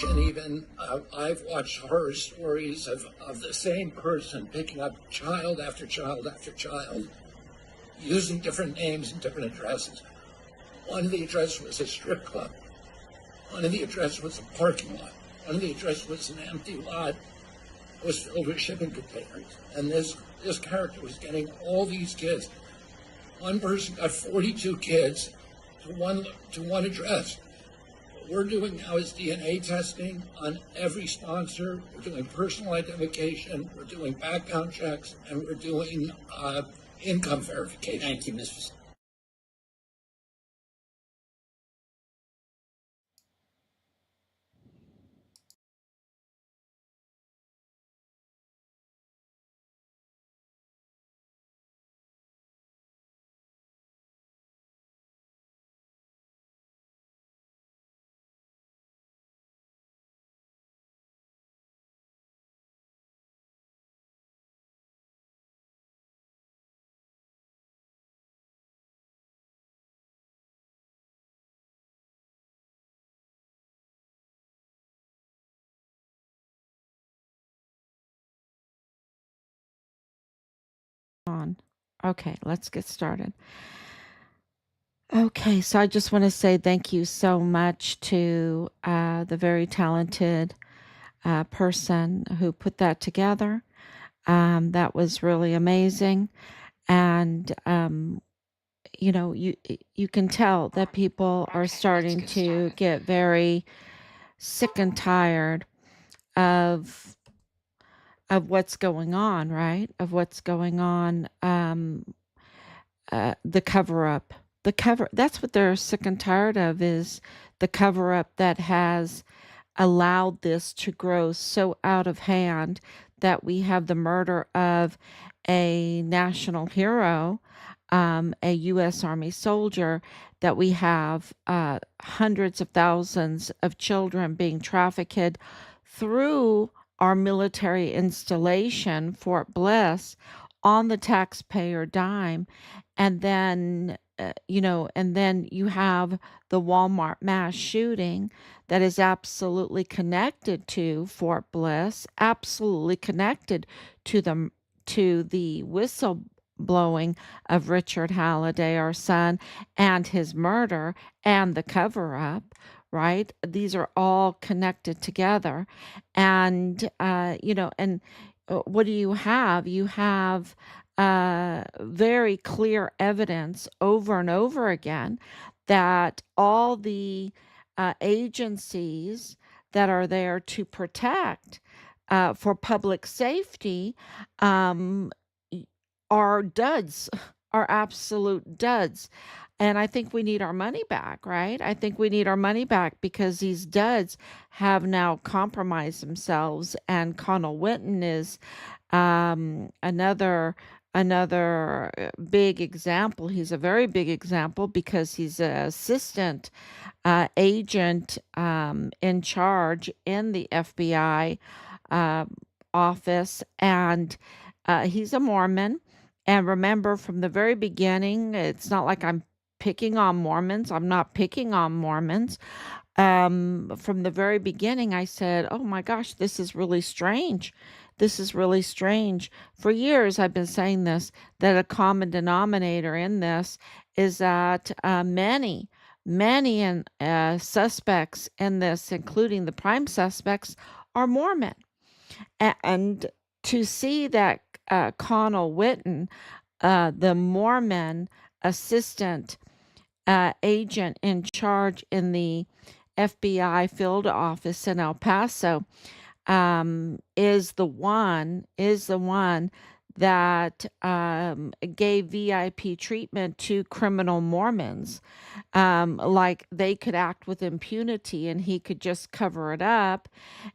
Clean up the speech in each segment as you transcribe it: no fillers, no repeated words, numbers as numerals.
mention even, I've watched horror stories of the same person picking up child after child after child, using different names and different addresses. One of the addresses was a strip club. One of the addresses was a parking lot. One of the addresses was an empty lot that was filled with shipping containers. And this character was getting all these kids. One person got 42 kids to one address. What we're doing now is DNA testing on every sponsor. We're doing personal identification. We're doing background checks, and we're doing income verification. Thank you, Mr. Okay, let's get started. Okay, so I just want to say thank you so much to the very talented person who put that together. That was really amazing. And, you can tell that people are starting to get very sick and tired of what's going on, right? Of what's going on, the cover up. That's what they're sick and tired of, is the cover up that has allowed this to grow so out of hand, that we have the murder of a national hero, a U.S. Army soldier, that we have hundreds of thousands of children being trafficked through our military installation, Fort Bliss, on the taxpayer dime. And then, and then you have the Walmart mass shooting that is absolutely connected to Fort Bliss, absolutely connected to the whistle blowing of Richard Halliday, our son, and his murder and the cover up, right? These are all connected together. And, what do you have? You have very clear evidence over and over again that all the agencies that are there to protect for public safety um, are duds, are absolute duds. And I think we need our money back, right? I think we need our money back because these duds have now compromised themselves. And Conal Whetten is another big example. He's a very big example because he's an assistant agent in charge in the FBI uh, office, and he's a Mormon. And remember, from the very beginning, it's not like I'm picking on Mormons. I'm not picking on Mormons. From the very beginning, I said, oh my gosh, this is really strange. This is really strange. For years, I've been saying this, that a common denominator in this is that many suspects in this, including the prime suspects, are Mormon. And to see that Conal Whetten, the Mormon assistant agent in charge in the FBI field office in El Paso, is the one that gave VIP treatment to criminal Mormons, like they could act with impunity and he could just cover it up.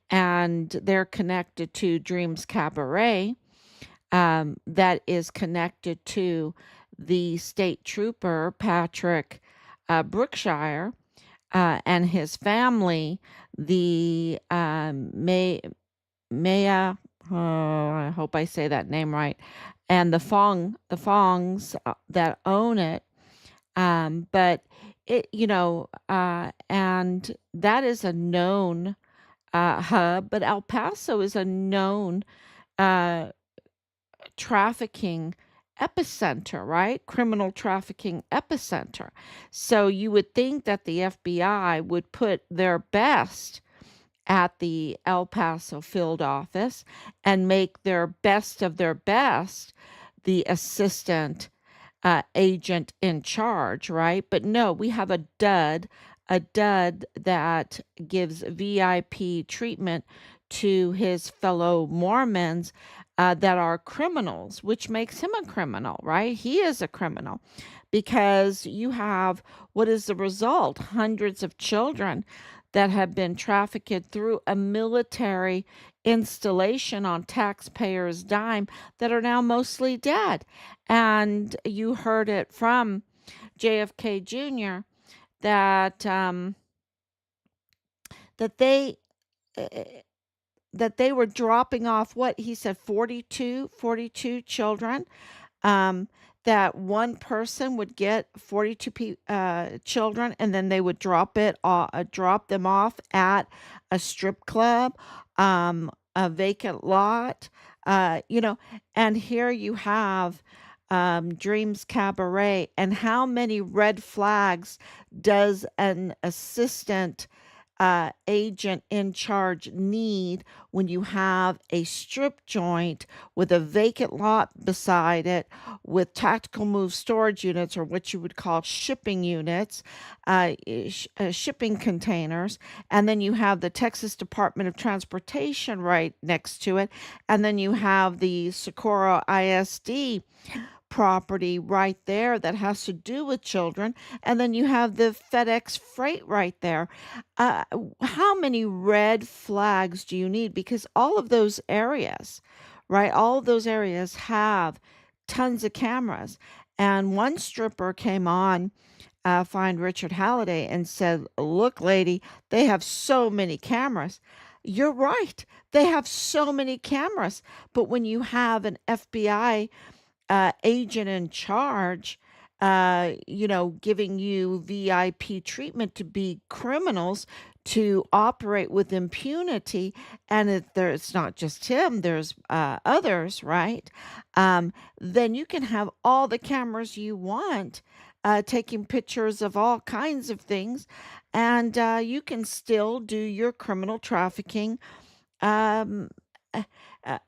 And they're connected to Dreams Cabaret, that is connected to the state trooper Patrick Brookshire and his family, the Maya, I hope I say that name right, and the Fongs that own it. But it, and that is a known hub, but El Paso is a known uh, trafficking epicenter, right? Criminal trafficking epicenter. So you would think that the FBI would put their best at the El Paso field office and make their best of their best the assistant agent in charge, right? But no, we have a dud that gives VIP treatment to his fellow Mormons that are criminals, which makes him a criminal, right? He is a criminal because you have what is the result? Hundreds of children that have been trafficked through a military installation on taxpayers' dime that are now mostly dead. And you heard it from JFK Jr. that that they uh, that they were dropping off what he said 42 children, um, that one person would get 42 children, and then they would drop them off at a strip club, a vacant lot, you know. And here you have Dreams Cabaret. And how many red flags does an assistant agent in charge need when you have a strip joint with a vacant lot beside it, with tactical move storage units, or what you would call shipping units, shipping containers, and then you have the Texas Department of Transportation right next to it, and then you have the Socorro ISD property right there that has to do with children, and then you have the FedEx freight right there. uh, how many red flags do you need? Because all of those areas, right, all of those areas have tons of cameras. And one stripper came on, find Richard Halliday, and said, look, lady, they have so many cameras. You're right, they have so many cameras. But when you have an FBI agent in charge, giving you VIP treatment to be criminals, to operate with impunity, and it's not just him, there's others, right? Then you can have all the cameras you want, taking pictures of all kinds of things, and you can still do your criminal trafficking um, a-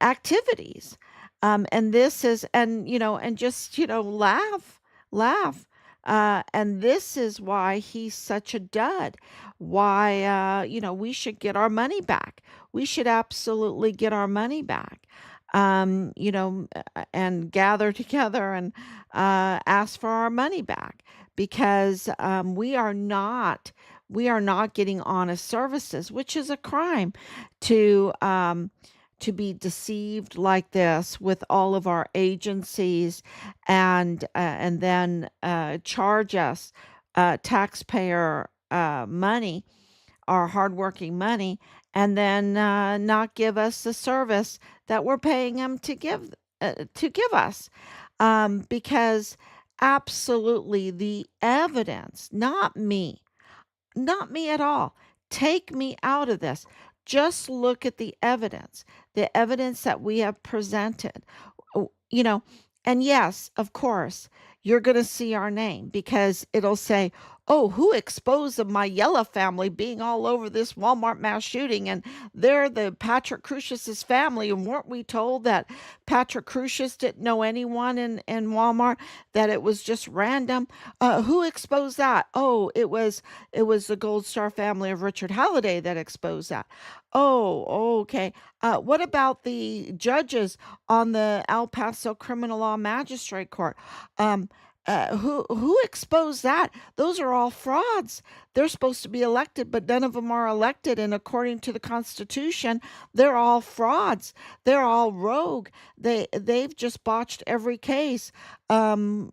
activities. And this is, and just, laugh. And this is why he's such a dud. Why, we should get our money back. We should absolutely get our money back. And gather together and ask for our money back, because we are not getting honest services, which is a crime to be deceived like this with all of our agencies, and then charge us taxpayer money, our hardworking money, and then not give us the service that we're paying them to give us, because absolutely the evidence, not me at all. Take me out of this. Just look at the evidence that we have presented. Oh, and yes, of course, you're going to see our name because it'll say, oh, who exposed of my Yella family being all over this Walmart mass shooting? And they're the Patrick Crucius's family. And weren't we told that Patrick Crucius didn't know anyone in Walmart, that it was just random? Who exposed that? Oh, it was the Gold Star family of Richard Halliday that exposed that. Oh, okay. What about the judges on the El Paso Criminal Law Magistrate Court? Um, who exposed that? Those are all frauds. They're supposed to be elected, but none of them are elected. And according to the Constitution, they're all frauds. They're all rogue. They've just botched every case. They're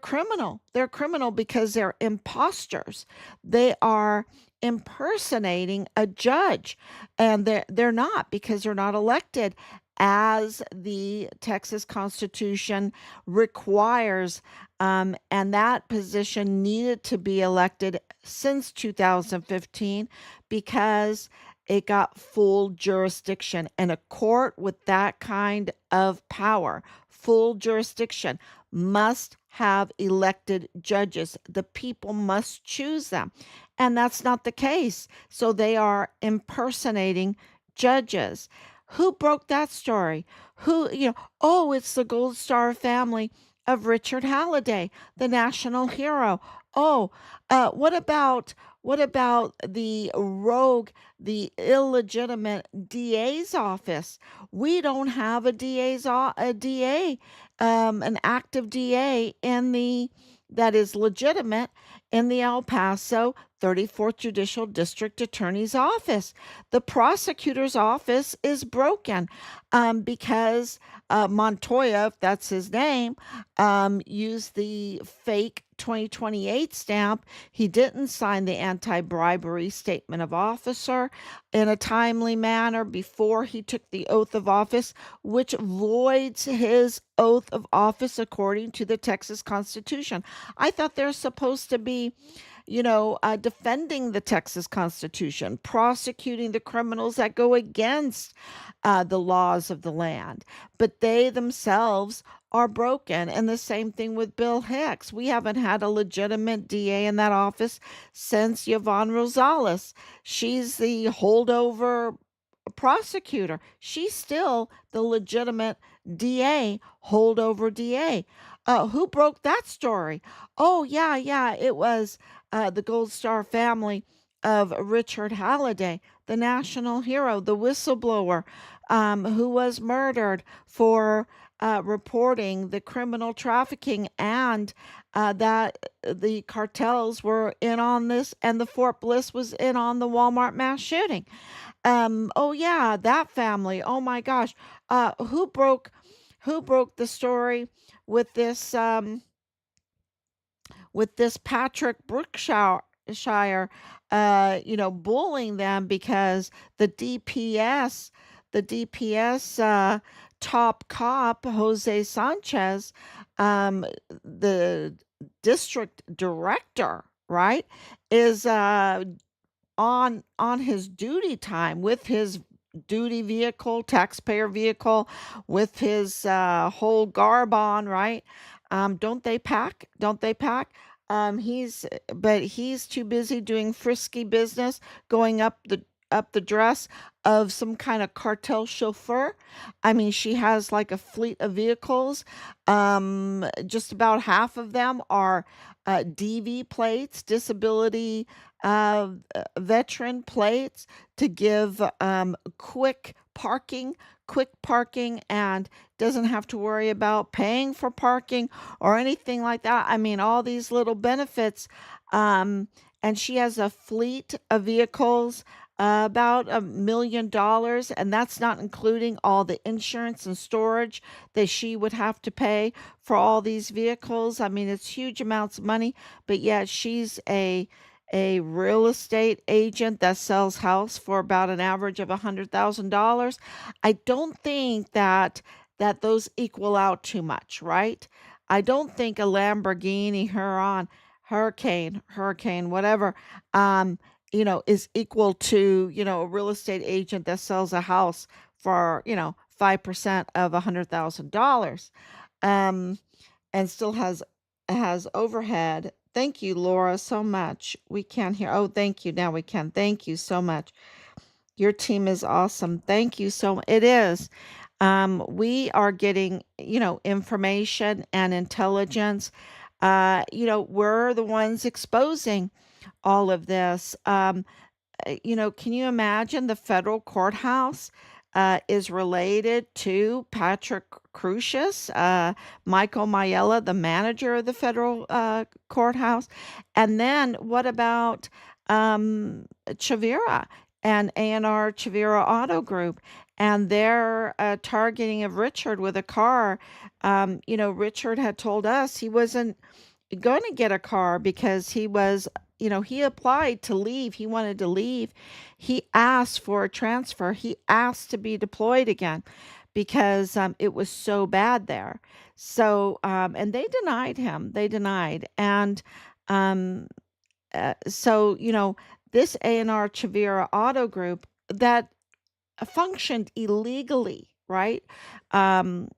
criminal. They're criminal because they're imposters. They are impersonating a judge, and they're not, because they're not elected as the Texas Constitution requires. And that position needed to be elected since 2015, because it got full jurisdiction. And a court with that kind of power, full jurisdiction, must have elected judges. The people must choose them. And that's not the case. So they are impersonating judges. Who broke that story? Oh, it's the Gold Star family of Richard Halliday, the national hero. Oh, what about the rogue, the illegitimate DA's office? We don't have a DA, an active DA in the that is legitimate in the El Paso 34th Judicial District Attorney's Office. The prosecutor's office is broken because Montoya, if that's his name, used the fake 2028 stamp. He didn't sign the anti-bribery statement of officer in a timely manner before he took the oath of office, which voids his oath of office according to the Texas Constitution. I thought they're supposed to be defending the Texas Constitution, prosecuting the criminals that go against the laws of the land. But they themselves are broken. And the same thing with Bill Hicks. We haven't had a legitimate DA in that office since Yvonne Rosales. She's the holdover prosecutor. She's still the legitimate DA, holdover DA. Who broke that story? Oh, yeah, it was the Gold Star family of Richard Halliday, the national hero, the whistleblower, who was murdered for reporting the criminal trafficking and that the cartels were in on this and the Fort Bliss was in on the Walmart mass shooting. Oh yeah, that family. Oh my gosh. Who broke the story with this Patrick Brookshire, bullying them because the DPS top cop, Jose Sanchez, the district director, right, is on his duty time with his duty vehicle, taxpayer vehicle, with his whole garb on, right? Don't they pack? Don't they pack? But he's too busy doing frisky business, going up the dress of some kind of cartel chauffeur. I mean, she has like a fleet of vehicles. Just about half of them are DV plates, disability veteran plates, to give quick parking, and doesn't have to worry about paying for parking or anything like that. I mean, all these little benefits. And she has a fleet of vehicles, about $1 million, and that's not including all the insurance and storage that she would have to pay for all these vehicles. I mean, it's huge amounts of money, but yet she's a real estate agent that sells house for about an average of $100,000. I don't think that those equal out too much, right? I don't think a Lamborghini Hurricane, whatever, is equal to, a real estate agent that sells a house for, 5% of $100,000. Um, and still has overhead. Thank you, Laura, so much. We can't hear. Oh, thank you. Now we can. Thank you so much. Your team is awesome. Thank you so much. It is. We are getting, information and intelligence. We're the ones exposing all of this. Can you imagine the federal courthouse is related to Patrick Crucius, Michael Mayella, the manager of the federal courthouse? And then what about Chavira and A&R Chavira Auto Group and their targeting of Richard with a car? Richard had told us he wasn't going to get a car because he applied to leave. He wanted to leave. He asked for a transfer. He asked to be deployed again because it was so bad there. So, and they denied him. They denied. And so, this A&R Chavira Auto Group that functioned illegally, right? Um,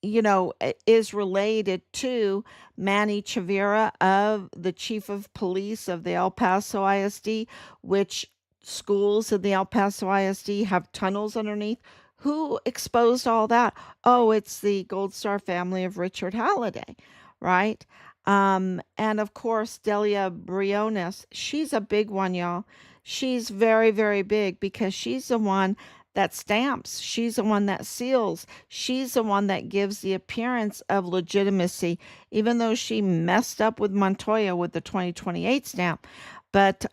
is related to Manny Chavira, of the chief of police of the El Paso ISD, which schools in the El Paso ISD have tunnels underneath. Who exposed all that? Oh, it's the Gold Star family of Richard Halliday, right? And of course, Delia Briones, she's a big one, y'all. She's very, very big because she's the one that stamps. She's the one that seals. She's the one that gives the appearance of legitimacy, even though she messed up with Montoya with the 2028 stamp. But,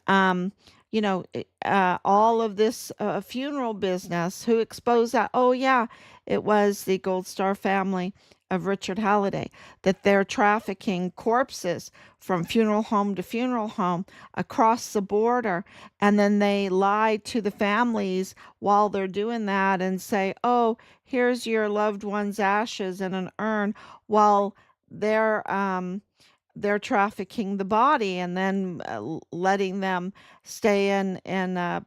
all of this funeral business, who exposed that? Oh, yeah, it was the Gold Star family of Richard Halliday, that they're trafficking corpses from funeral home to funeral home across the border. And then they lie to the families while they're doing that and say, oh, here's your loved one's ashes in an urn, while they're they're trafficking the body, and then letting them stay in a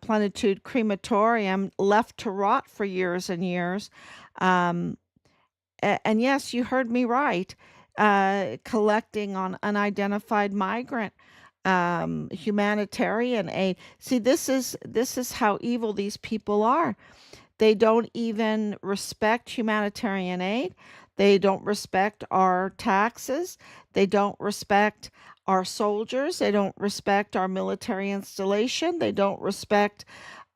plenitude crematorium, left to rot for years and years. Um, and yes, you heard me right. Collecting on unidentified migrant humanitarian aid. See, this is how evil these people are. They don't even respect humanitarian aid. They don't respect our taxes. They don't respect our soldiers. They don't respect our military installation. They don't respect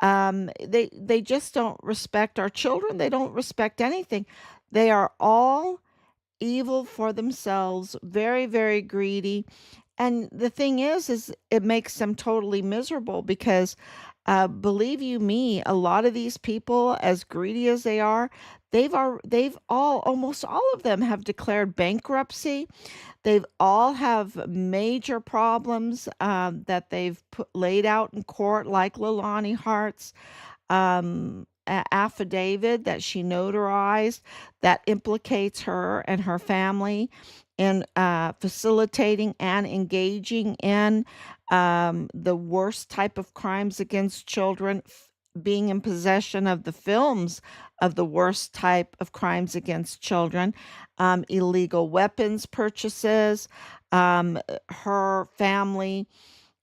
they just don't respect our children. They don't respect anything. They are all evil for themselves, very, very greedy. And the thing is it makes them totally miserable because, believe you me, a lot of these people, as greedy as they are, they've all, almost all of them, have declared bankruptcy. They've all have major problems that they've laid out in court, like Leilani Hart's affidavit that she notarized, that implicates her and her family in facilitating and engaging in the worst type of crimes against children, being in possession of the films of the worst type of crimes against children, illegal weapons purchases, her family,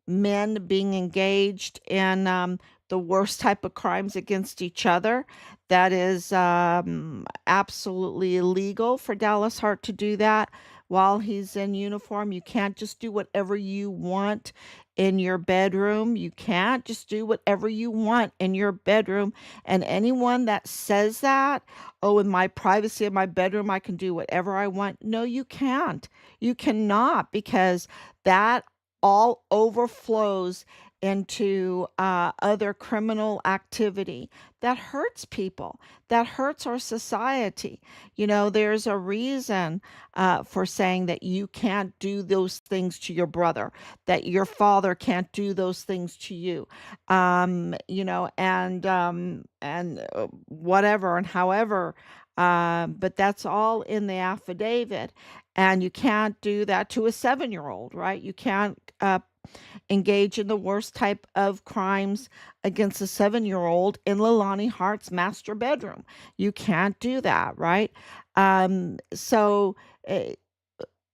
men being engaged in the worst type of crimes against each other. That is absolutely illegal for Dallas Hart to do that while he's in uniform. You can't just do whatever you want in your bedroom. You can't just do whatever you want in your bedroom. And anyone that says that, oh, in my privacy of my bedroom, I can do whatever I want. No, you can't. You cannot, because that all overflows into other criminal activity that hurts people, that hurts our society. There's a reason for saying that you can't do those things to your brother, that your father can't do those things to you, and whatever and however. But that's all in the affidavit. And you can't do that to a 7-year old, right? You can't engage in the worst type of crimes against a 7-year old in Leilani Hart's master bedroom. You can't do that, right? So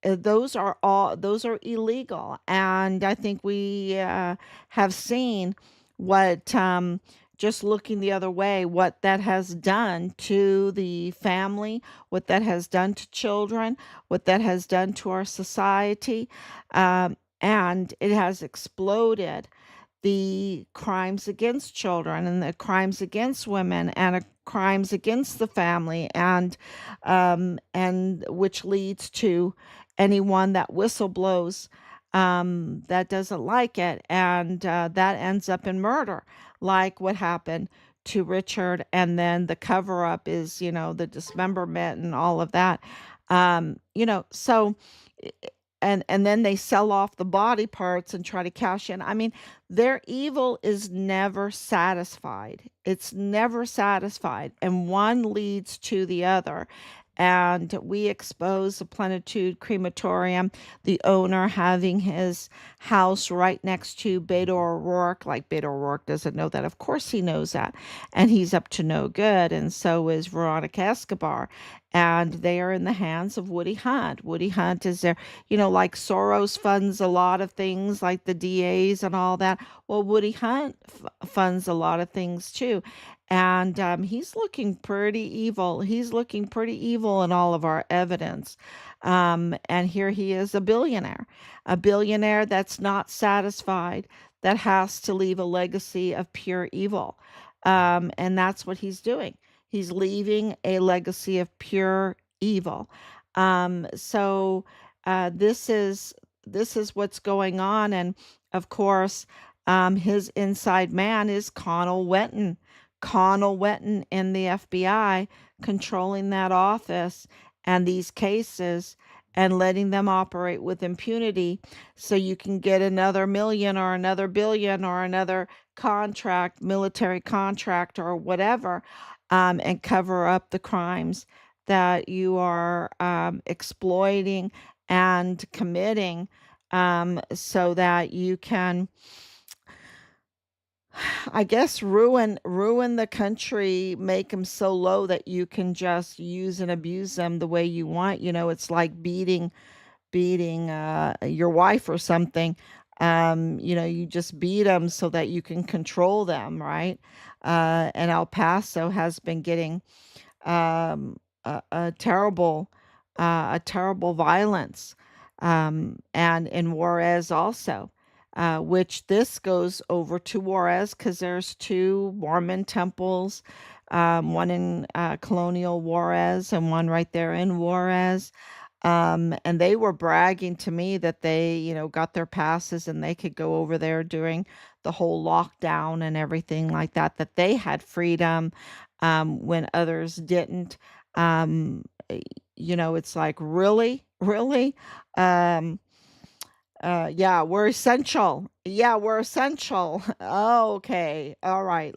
those are illegal, and I think we have seen what, just looking the other way, what that has done to the family, what that has done to children, what that has done to our society, and it has exploded the crimes against children and the crimes against women and crimes against the family, and which leads to anyone that whistleblows that doesn't like it, and that ends up in murder, like what happened to Richard. And then the cover up is, the dismemberment and all of that. So and then they sell off the body parts and try to cash in. I mean, their evil is never satisfied. It's never satisfied, and one leads to the other. And we exposed the Plenitude Crematorium, the owner having his house right next to Beto O'Rourke. Like, Beto O'Rourke doesn't know that. Of course he knows that. And he's up to no good. And so is Veronica Escobar. And they are in the hands of Woody Hunt. Woody Hunt is there, like Soros funds a lot of things like the DAs and all that. Well, Woody Hunt funds a lot of things too. And he's looking pretty evil. He's looking pretty evil in all of our evidence. And here he is, a billionaire that's not satisfied, that has to leave a legacy of pure evil. And that's what he's doing. He's leaving a legacy of pure evil. So this is what's going on, and of course, his inside man is Conal Whetten. Conal Whetten in the FBI, controlling that office and these cases and letting them operate with impunity so you can get another million or another billion or another contract, military contract or whatever, and cover up the crimes that you are exploiting and committing, so that you can, I guess, ruin the country, make them so low that you can just use and abuse them the way you want. It's like beating your wife or something. You just beat them so that you can control them, right? And El Paso has been getting a terrible violence, and in Juarez also, which this goes over to Juarez because there's two Mormon temples, one in Colonial Juarez and one right there in Juarez. And they were bragging to me that they, got their passes and they could go over there during the whole lockdown and everything like that, that they had freedom, when others didn't. Um, it's like, really, really? Um, yeah, we're essential. Yeah, we're essential. Oh, okay. All right.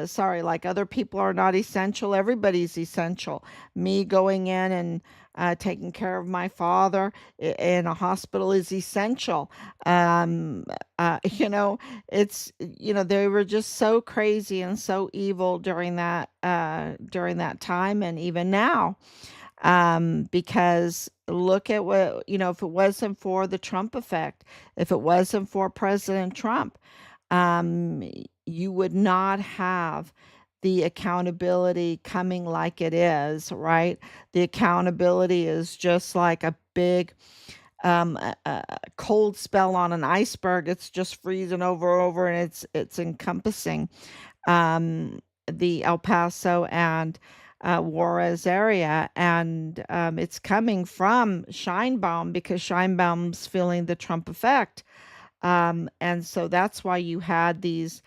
Sorry, like other people are not essential. Everybody's essential. Me going in and taking care of my father in a hospital is essential. Um, uh, you know, they were just so crazy and so evil during that time, and even now, because look at what, if it wasn't for the Trump effect, if it wasn't for President Trump, um, you would not have the accountability coming like it is, right? The accountability is just like a big cold spell on an iceberg. It's just freezing over, and it's encompassing um, the El Paso and Juarez area, and it's coming from Scheinbaum because Scheinbaum's feeling the Trump effect. And so that's why you had these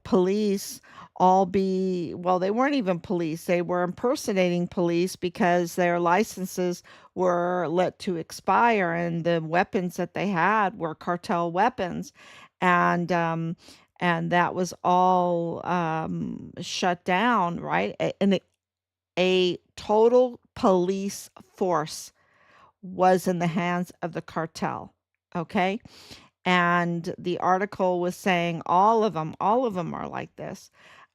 police all be, well, they weren't even police. They were impersonating police because their licenses were let to expire and the weapons that they had were cartel weapons. And, and that was all shut down, right? And a total police force was in the hands of the cartel. Okay. And the article was saying all of them are like this.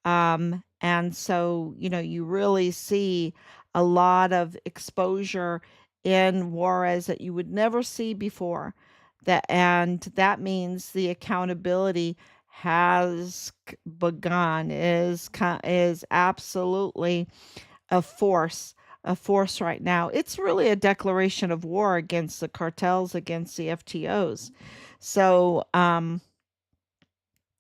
And so, you really see a lot of exposure in Juarez that you would never see before. And that means the accountability has begun, is absolutely a force, a force right now. It's really a declaration of war against the cartels, against the FTOs. So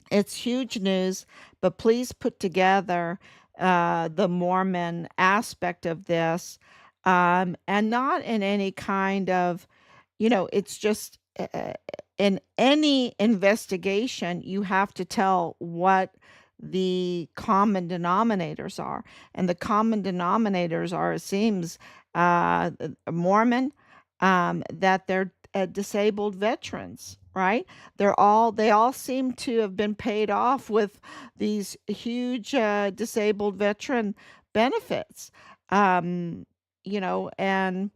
it's huge news, but please put together the Mormon aspect of this, and not in any kind of, it's just, in any investigation, you have to tell what the common denominators are. And the common denominators are, it seems, Mormon, that they're disabled veterans, right? They all seem to have been paid off with these huge disabled veteran benefits. um, and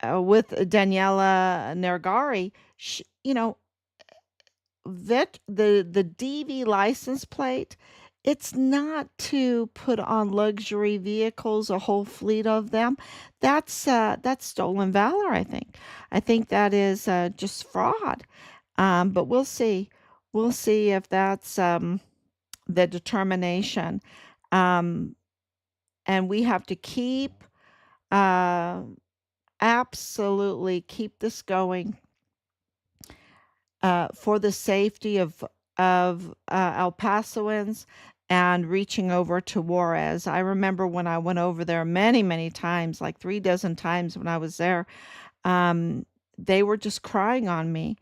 with Daniela Nergari, the DV license plate, it's not to put on luxury vehicles, a whole fleet of them. That's stolen valor, I think. I think that is just fraud. But we'll see. We'll see if that's the determination. Um, and we have to uh, absolutely keep this going for the safety of El Pasoans and reaching over to Juarez. I remember when I went over there many, many times, like 3 dozen times when I was there, um, they were just crying on me.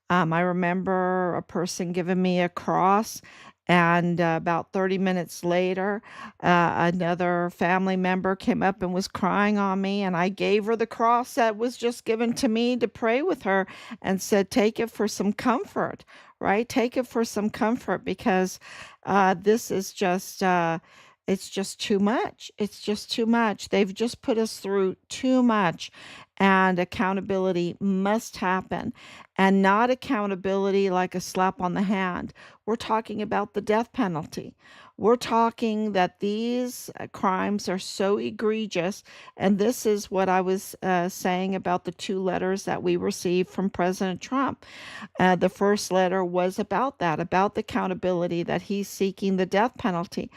I remember a person giving me a cross, and about 30 minutes later, another family member came up and was crying on me, and I gave her the cross that was just given to me to pray with her and said, take it for some comfort, right? Take it for some comfort because this is just. It's just too much. It's just too much. They've just put us through too much, and accountability must happen, and not accountability like a slap on the hand. We're talking about the death penalty. We're talking that these crimes are so egregious, and this is what I was saying about the 2 letters that we received from President Trump. The first letter was about that, about the accountability that he's seeking the death penalty,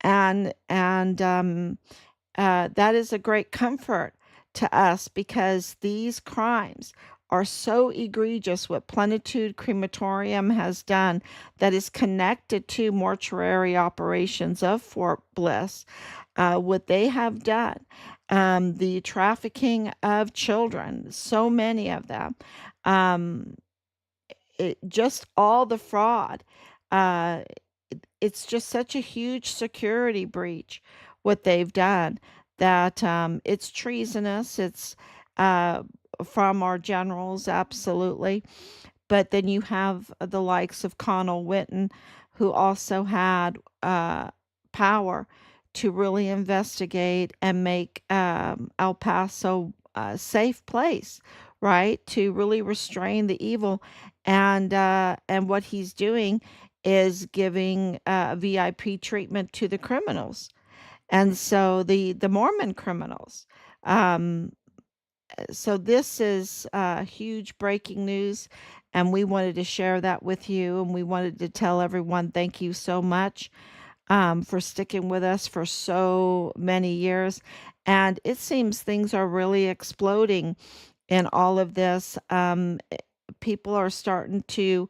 and that is a great comfort to us because these crimes are so egregious. What Plenitude Crematorium has done that is connected to mortuary operations of Fort Bliss, what they have done, the trafficking of children, so many of them, um, just all the fraud. Uh, it's just such a huge security breach what they've done that it's treasonous. It's uh, from our generals, absolutely. But then you have the likes of Conal Whetten, who also had power to really investigate and make El Paso a safe place, right? To really restrain the evil, and what he's doing is giving VIP treatment to the criminals, and so the Mormon criminals. Um, so this is huge breaking news, and we wanted to share that with you, and we wanted to tell everyone thank you so much for sticking with us for so many years. And it seems things are really exploding in all of this. People are starting to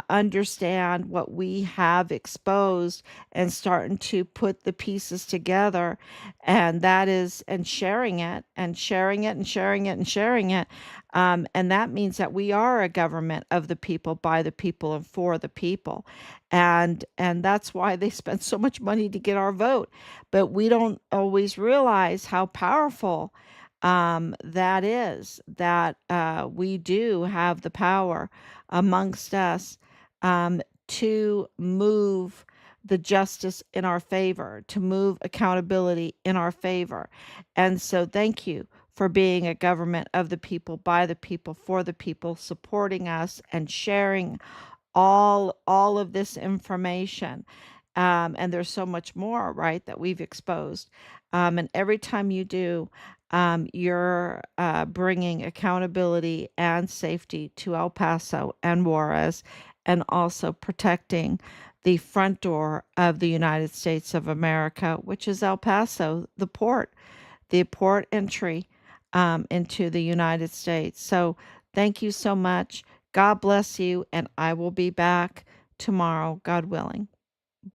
understand what we have exposed and starting to put the pieces together, and that is and sharing it and sharing it and sharing it and sharing it, and that means that we are a government of the people, by the people, and for the people, and that's why they spend so much money to get our vote, but we don't always realize how powerful that is, that we do have the power amongst us to move the justice in our favor, to move accountability in our favor. And so, thank you for being a government of the people, by the people, for the people, supporting us and sharing all of this information. And there's so much more, right, that we've exposed. And every time you do, you're bringing accountability and safety to El Paso and Juarez, and also protecting the front door of the United States of America, which is El Paso, the port entry into the United States. So thank you so much. God bless you, and I will be back tomorrow, God willing.